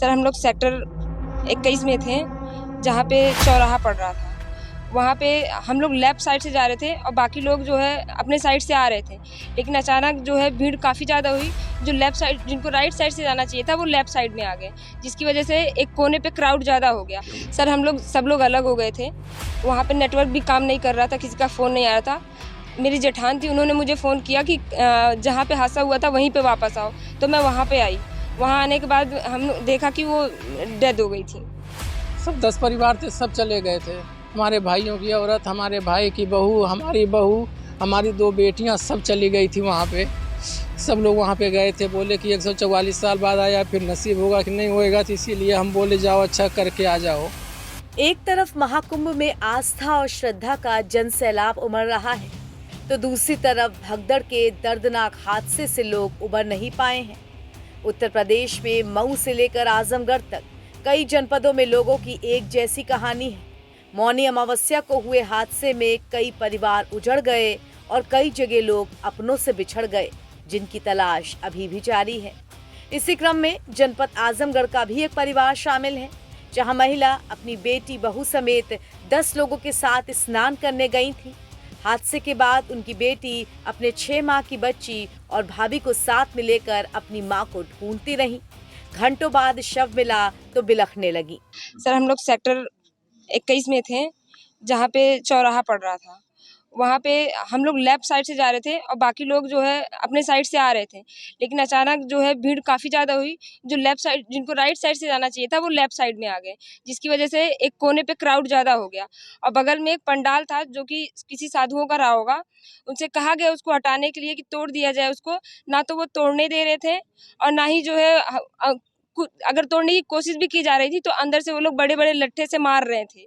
Sir हम लोग sector 21 में थे, जहाँ पे चौराहा पड़ रहा था। वहाँ पे हम लोग लेफ़्ट साइड से जा रहे थे और बाकी लोग जो है अपने साइड से आ रहे थे, लेकिन अचानक जो है भीड़ काफ़ी ज़्यादा हुई। जो लेफ़्ट साइड, जिनको राइट साइड से जाना चाहिए था, वो लेफ़्ट साइड में आ गए, जिसकी वजह से एक कोने पे क्राउड ज़्यादा हो गया। सर हम लोग सब लोग अलग हो गए थे। वहाँ पे नेटवर्क भी काम नहीं कर रहा था, किसी का फ़ोन नहीं आ रहा था। मेरी जेठान थी, उन्होंने मुझे फ़ोन किया कि जहाँ पे हादसा हुआ था वहीं पे वापस आओ, तो मैं वहाँ पे आई। वहाँ आने के बाद हम देखा कि वो डेथ हो गई थी। सब 10 परिवार थे, सब चले गए थे। हमारे भाइयों की औरत, हमारे भाई की बहू, हमारी बहू, हमारी 2 बेटियां सब चली गई थी वहाँ पे। सब लोग वहाँ पे गए थे, बोले कि 144 साल बाद आया, फिर नसीब होगा कि नहीं होएगा, तो इसीलिए हम बोले जाओ अच्छा करके आ जाओ। एक तरफ महाकुंभ में आस्था और श्रद्धा का जन सैलाब उमड़ रहा है, तो दूसरी तरफ भगदड़ के दर्दनाक हादसे से लोग उबर नहीं पाए हैं। उत्तर प्रदेश में मऊ से लेकर आजमगढ़ तक कई जनपदों में लोगों की एक जैसी कहानी है। मौनी अमावस्या को हुए हादसे में कई परिवार उजड़ गए और कई जगह लोग अपनों से बिछड़ गए, जिनकी तलाश अभी भी जारी है। इसी क्रम में जनपद आजमगढ़ का भी एक परिवार शामिल है, जहां महिला अपनी बेटी बहू समेत 10 लोगों के साथ स्नान करने गई थी। हादसे के बाद उनकी बेटी अपने 6 माह की बच्ची और भाभी को साथ में लेकर अपनी मां को ढूंढती रही। घंटों बाद शव मिला तो बिलखने लगी। सर हम लोग सेक्टर 21 में थे, जहाँ पे चौराहा पड़ रहा था। वहाँ पे हम लोग लेफ़्ट साइड से जा रहे थे और बाकी लोग जो है अपने साइड से आ रहे थे, लेकिन अचानक जो है भीड़ काफ़ी ज़्यादा हुई। जो लेफ़्ट साइड, जिनको राइट साइड से जाना चाहिए था, वो लेफ़्ट साइड में आ गए, जिसकी वजह से एक कोने पे क्राउड ज़्यादा हो गया। और बगल में एक पंडाल था जो कि किसी साधुओं का रहा होगा, उनसे कहा गया उसको हटाने के लिए कि तोड़ दिया जाए उसको। ना तो वो तोड़ने दे रहे थे और ना ही जो है अगर तोड़ने की कोशिश भी की जा रही थी तो अंदर से वो लोग बड़े-बड़े लट्ठे से मार रहे थे।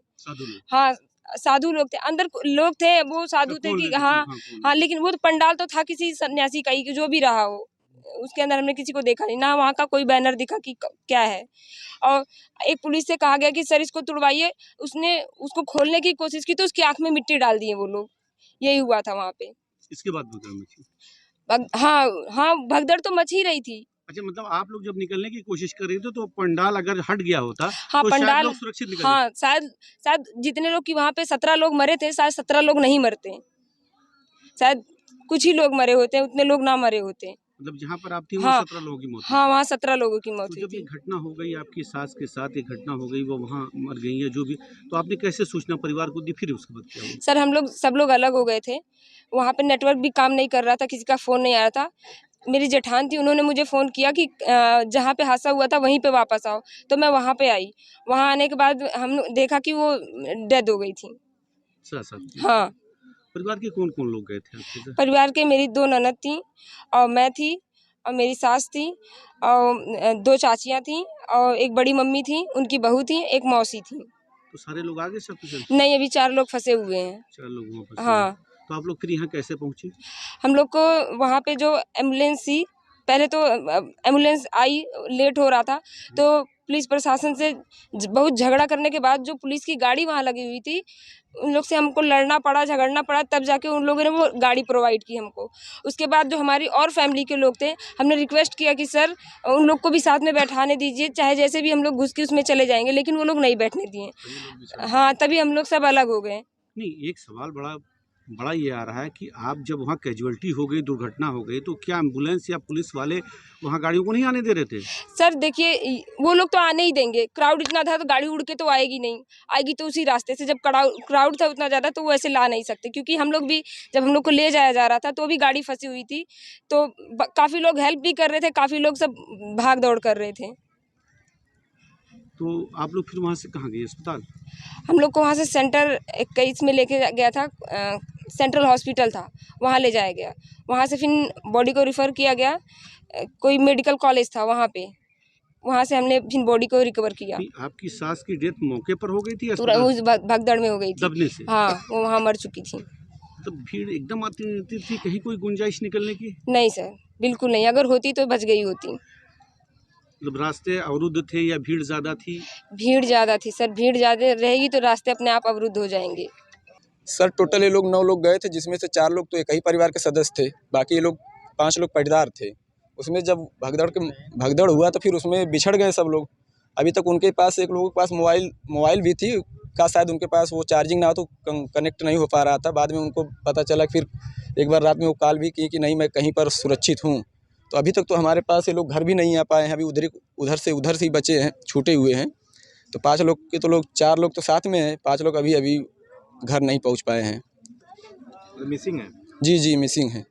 हाँ, साधु लोग थे, अंदर लोग थे, वो साधु थे कि हाँ, लेकिन वो तो पंडाल तो था किसी सन्यासी का ही, जो भी रहा हो। उसके अंदर हमने किसी को देखा नहीं, ना वहाँ का कोई बैनर दिखा कि क्या है। और एक पुलिस से कहा गया कि सर इसको तुड़वाइए, उसने उसको खोलने की कोशिश की तो उसकी आँख में मिट्टी डाल दिए वो लोग। यही हुआ था वहाँ पे। इसके बाद भगदड़ मची। हाँ, भगदड़ तो मच ही रही थी। अच्छा, मतलब आप लोग जब निकलने की कोशिश कर रहे थे तो पंडाल अगर हट गया होता हाँ, तो पंडाल, शायद लोग सुरक्षित निकल हाँ, शायद जितने लोग की वहाँ पे 17 लोग मरे थे, शायद 17 लोग नहीं मरते। शायद कुछ ही लोग मरे होते हैं, उतने लोग ना मरे होते। मतलब जहाँ पर आप थी हाँ, वहाँ 17 लोगों की मौत हुई। हाँ, वहाँ 17 लोगों की मौत तो हुई जब ये थी। घटना हो गई आपकी सास के साथ, ये घटना हो गई, वो वहाँ मर गई है जो भी, तो आपने कैसे सूचना परिवार को दी, फिर उसके बाद क्या हुआ? सर हम लोग सब लोग अलग हो गए थे। वहाँ पे नेटवर्क भी काम नहीं कर रहा था, किसी का फ़ोन नहीं आ रहा था। मेरी जेठान थी, उन्होंने मुझे फ़ोन किया कि जहाँ पे हादसा हुआ था वहीं पे वापस आओ, तो मैं वहाँ पे आई। वहाँ आने के बाद हम देखा कि वो डेथ हो गई थी। साथ हाँ, परिवार के कौन कौन लोग गए थे आपके साथ? परिवार के मेरी 2 ननद थीं और मैं थी और मेरी सास थी और 2 चाचियाँ थीं और एक बड़ी मम्मी थी, उनकी बहू थी, एक मौसी थी। तो सारे लोग आ गए सब कुछ? नहीं, अभी 4 लोग फँसे हुए हैं। 4 लोग वहाँ फंसे हुए। हाँ, तो आप लोग फिर यहाँ कैसे पहुँचे? हम लोग को वहाँ पे जो एम्बुलेंस थी, पहले तो एम्बुलेंस आई, लेट हो रहा था, तो पुलिस प्रशासन से बहुत झगड़ा करने के बाद जो पुलिस की गाड़ी वहाँ लगी हुई थी, उन लोग से हमको लड़ना पड़ा, झगड़ना पड़ा, तब जाके उन लोगों ने वो गाड़ी प्रोवाइड की हमको। उसके बाद जो हमारी और फैमिली के लोग थे, हमने रिक्वेस्ट किया कि सर उन लोग को भी साथ में बैठाने दीजिए, चाहे जैसे भी हम लोग घुस के उसमें चले जाएंगे, लेकिन वो लोग नहीं बैठने दिए। हाँ, तभी हम लोग सब अलग हो गए। नहीं, एक सवाल बड़ा बड़ा ये आ रहा है कि आप जब वहाँ कैजुअल्टी हो गई, दुर्घटना हो गई, तो क्या एम्बुलेंस या पुलिस वाले वहाँ गाड़ियों को नहीं आने दे रहे थे? सर देखिए, वो लोग तो आने ही देंगे, क्राउड इतना था तो गाड़ी उड़ के तो आएगी नहीं, आएगी तो उसी रास्ते से। जब क्राउड था उतना ज़्यादा तो वो ऐसे ला नहीं सकते, क्योंकि हम लोग भी जब हम लोग को ले जाया जा रहा था तो भी गाड़ी फंसी हुई थी, तो काफ़ी लोग हेल्प भी कर रहे थे, काफ़ी लोग सब भाग दौड़ कर रहे थे। तो आप लोग फिर वहाँ से कहाँ गए, अस्पताल? हम लोग को वहाँ से सेंटर 21 में लेके गया था, सेंट्रल हॉस्पिटल था, वहाँ ले जाया गया। वहाँ से फिर बॉडी को रिफ़र किया गया, कोई मेडिकल कॉलेज था वहाँ पे, वहाँ से हमने फिर बॉडी को रिकवर किया। आपकी सास की डेथ मौके पर हो गई थी या पूरा अस्पताल? उस भगदड़ में हो गई थी, दबने से? हाँ, वो वहाँ मर चुकी थी। तो भीड़ एकदम आती थी, कहीं कोई गुंजाइश निकलने की? नहीं सर, बिल्कुल नहीं, अगर होती तो बच गई होती। मतलब रास्ते अवरुद्ध थे या भीड़ ज़्यादा थी? भीड़ ज़्यादा थी सर, भीड़ ज़्यादा रहेगी तो रास्ते अपने आप अवरुद्ध हो जाएंगे। सर टोटल ये लोग 9 लोग गए थे, जिसमें से 4 लोग तो एक ही परिवार के सदस्य थे, बाकी ये लोग 5 लोग पाटीदार थे। उसमें जब भगदड़ हुआ तो फिर उसमें बिछड़ गए सब लोग। अभी तक उनके पास एक लोगों के पास मोबाइल भी थी का शायद उनके पास वो चार्जिंग ना हो तो कनेक्ट नहीं हो पा रहा था। बाद में उनको पता चला, फिर एक बार रात में वो कॉल भी की कि नहीं मैं कहीं पर सुरक्षित हूँ। तो अभी तक तो हमारे पास ये लोग घर भी नहीं आ पाए हैं, अभी उधर से ही बचे हैं, छूटे हुए हैं। तो 5 लोग के तो 4 लोग तो साथ में हैं, 5 लोग अभी घर नहीं पहुँच पाए हैं। मिसिंग है? जी मिसिंग है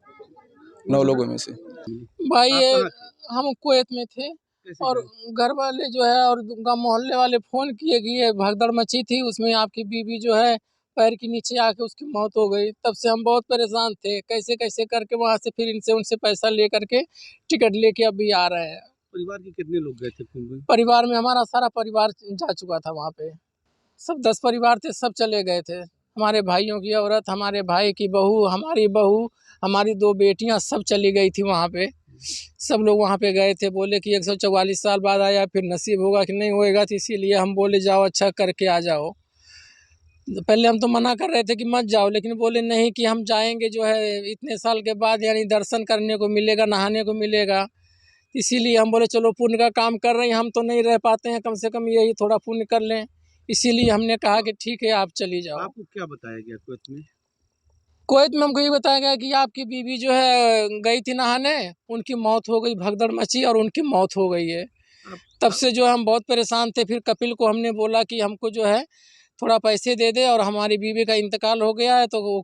9 लोगों में से। भाई आप ये कहाँ थे? हम कुवैत में थे कैसे और थे? घर वाले जो है और गाँव मोहल्ले वाले फ़ोन किए कि ये भगदड़ मची थी, उसमें आपकी बीवी जो है पैर के नीचे आके उसकी मौत हो गई। तब से हम बहुत परेशान थे, कैसे करके वहाँ से फिर उनसे पैसा ले करके टिकट लेके अभी आ रहे हैं। परिवार के कितने लोग गए थे कुंभ में? परिवार में हमारा सारा परिवार जा चुका था वहाँ पे। सब 10 परिवार थे, सब चले गए थे। हमारे भाइयों की औरत, हमारे भाई की बहू, हमारी 2 बेटियां सब चली गई थी वहाँ पे। सब लोग वहाँ पे गए थे, बोले कि 144 साल बाद आया, फिर नसीब होगा कि नहीं होएगा, तो इसीलिए हम बोले जाओ अच्छा करके आ जाओ। पहले हम तो मना कर रहे थे कि मत जाओ, लेकिन बोले नहीं कि हम जाएंगे जो है इतने साल के बाद, यानी दर्शन करने को मिलेगा, नहाने को मिलेगा। इसीलिए हम बोले चलो पुण्य का काम कर रहे हैं, हम तो नहीं रह पाते हैं, कम से कम यही थोड़ा पुण्य कर लें। इसीलिए हमने कहा कि ठीक है आप चली जाओ। आपको क्या बताया गया कुवैत में? कुवैत में हमको ये बताया गया कि आपकी बीवी जो है गई थी नहाने, उनकी मौत हो गई, भगदड़ मची और उनकी मौत हो गई है। तब से जो हम बहुत परेशान थे। फिर कपिल को हमने बोला कि हमको जो है थोड़ा पैसे दे दे, और हमारी बीवी का इंतकाल हो गया है। तो वो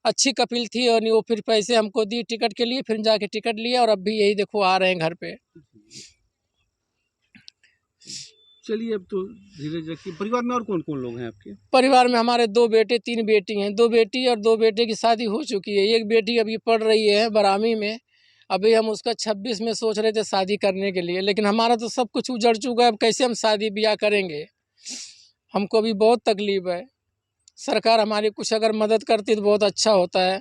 अच्छी कपिल थी और वो फिर पैसे हमको दी टिकट के लिए, फिर जाके टिकट लिया और अब भी यही देखो आ रहे हैं घर पे। चलिए अब तो धीरे धीरे। परिवार में और कौन कौन लोग हैं आपके? परिवार में हमारे 2 बेटे 3 बेटी हैं। 2 बेटी और 2 बेटे की शादी हो चुकी है। एक बेटी अभी पढ़ रही है बारहवीं में। अभी हम उसका 26 में सोच रहे थे शादी करने के लिए, लेकिन हमारा तो सब कुछ उजड़ चुका है। अब कैसे हम शादी ब्याह करेंगे? हमको अभी बहुत तकलीफ है। सरकार हमारी कुछ अगर मदद करती तो बहुत अच्छा होता है।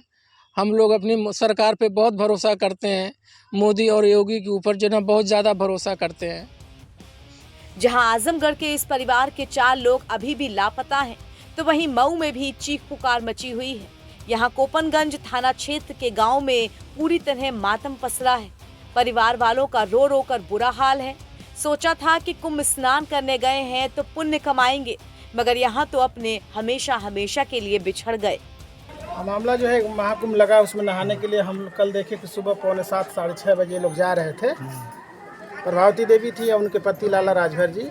हम लोग अपनी सरकार पे बहुत भरोसा करते हैं, मोदी और योगी के ऊपर जो ना बहुत ज़्यादा भरोसा करते हैं। जहां आजमगढ़ के इस परिवार के 4 लोग अभी भी लापता हैं, तो वहीं मऊ में भी चीख पुकार मची हुई है। यहां कोपनगंज थाना क्षेत्र के गांव में पूरी तरह मातम पसरा है। परिवार वालों का रो रो कर बुरा हाल है। सोचा था कि कुंभ स्नान करने गए हैं तो पुण्य कमाएंगे, मगर यहाँ तो अपने हमेशा के लिए बिछड़ गए। मामला जो है महाकुंभ लगा, उसमें नहाने के लिए हम कल देखे कि सुबह 5:45 साढ़े 6 बजे लोग जा रहे थे। प्रभावती देवी थी और उनके पति लाला राजभर जी,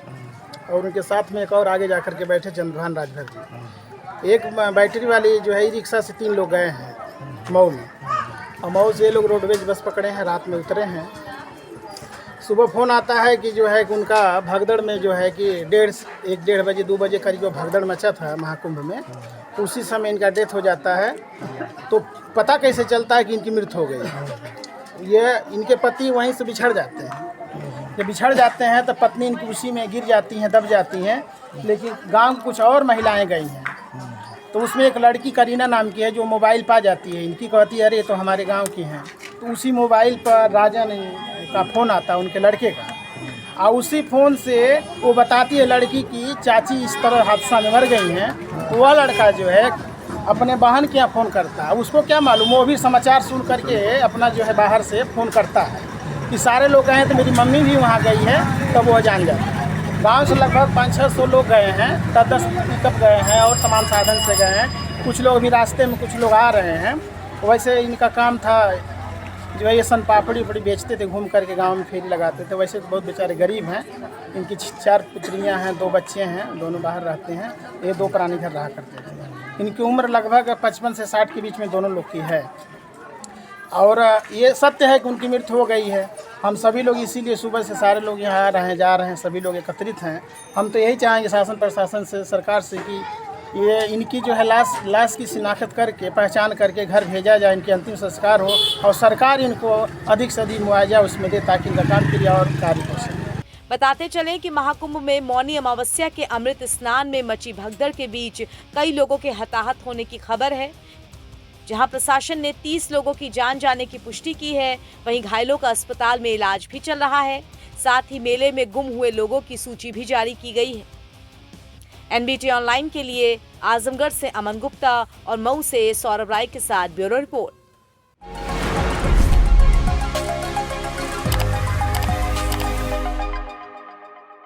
और उनके साथ में एक और आगे जाकर के बैठे चंद्रभान राजभर जी। एक बैटरी वाली जो है ई रिक्शा से 3 लोग गए हैं मऊ में, और मऊ से ये लोग रोडवेज बस पकड़े हैं, रात में उतरे हैं। सुबह फ़ोन आता है कि जो है कि उनका भगदड़ में जो है कि 1:30 बजे 2 बजे करीब जो भगदड़ मचा था महाकुंभ में, तो उसी समय इनका डेथ हो जाता है। तो पता कैसे चलता है कि इनकी मृत्यु हो गई? ये इनके पति वहीं से बिछड़ जाते हैं। जब बिछड़ जाते हैं तो पत्नी इनकी उसी में गिर जाती हैं, दब जाती हैं। लेकिन गांव की कुछ और महिलाएं गई हैं, तो उसमें एक लड़की करीना नाम की है जो मोबाइल पा जाती है इनकी, कहती है अरे तो हमारे गांव की हैं। तो उसी मोबाइल पर राजन का फ़ोन आता है उनके लड़के का, और उसी फ़ोन से वो बताती है लड़की की चाची इस तरह हादसा में मर गई हैं। तो वह लड़का जो है अपने बहन के यहाँ फ़ोन करता है। उसको क्या मालूम, वो भी समाचार सुन करके अपना जो है बाहर से फ़ोन करता है कि सारे लोग गए हैं, तो मेरी मम्मी भी वहाँ गई है। तब वो जान जाता है। गांव से लगभग 500-600 लोग गए हैं, 10-10 पिकअप गए हैं और तमाम साधन से गए हैं। कुछ लोग अभी रास्ते में, कुछ लोग आ रहे हैं। वैसे इनका काम था जो है ये सन पापड़ी बेचते थे, घूम करके गांव में फेरी लगाते थे। वैसे तो बहुत बेचारे गरीब हैं। इनकी 4 पुत्रियां हैं, 2 बच्चे हैं, दोनों बाहर रहते हैं। ये 2 प्राणी घर रहा करते थे। इनकी उम्र लगभग 55 से 60 के बीच में दोनों लोग की है। और ये सत्य है कि उनकी मृत्यु हो गई है। हम सभी लोग इसीलिए सुबह से सारे लोग यहाँ आ रहे हैं, जा रहे हैं, सभी लोग एकत्रित हैं। हम तो यही चाहेंगे शासन प्रशासन से, सरकार से कि ये इनकी जो है लाश की शिनाख्त करके, पहचान करके घर भेजा जाए, इनके अंतिम संस्कार हो, और सरकार इनको अधिक से अधिक मुआवजा उसमें दे ताकि इनका काम के लिए और कार्य हो सके। बताते चलें कि महाकुंभ में मौनी अमावस्या के अमृत स्नान में मची भगदड़ के बीच कई लोगों के हताहत होने की खबर है। जहां प्रशासन ने 30 लोगों की जान जाने की पुष्टि की है, वहीं घायलों का अस्पताल में इलाज भी चल रहा है। साथ ही मेले में गुम हुए लोगों की सूची भी जारी की गई है। NBT ऑनलाइन के लिए आजमगढ़ से अमन गुप्ता और मऊ से सौरभ राय के साथ ब्यूरो रिपोर्ट।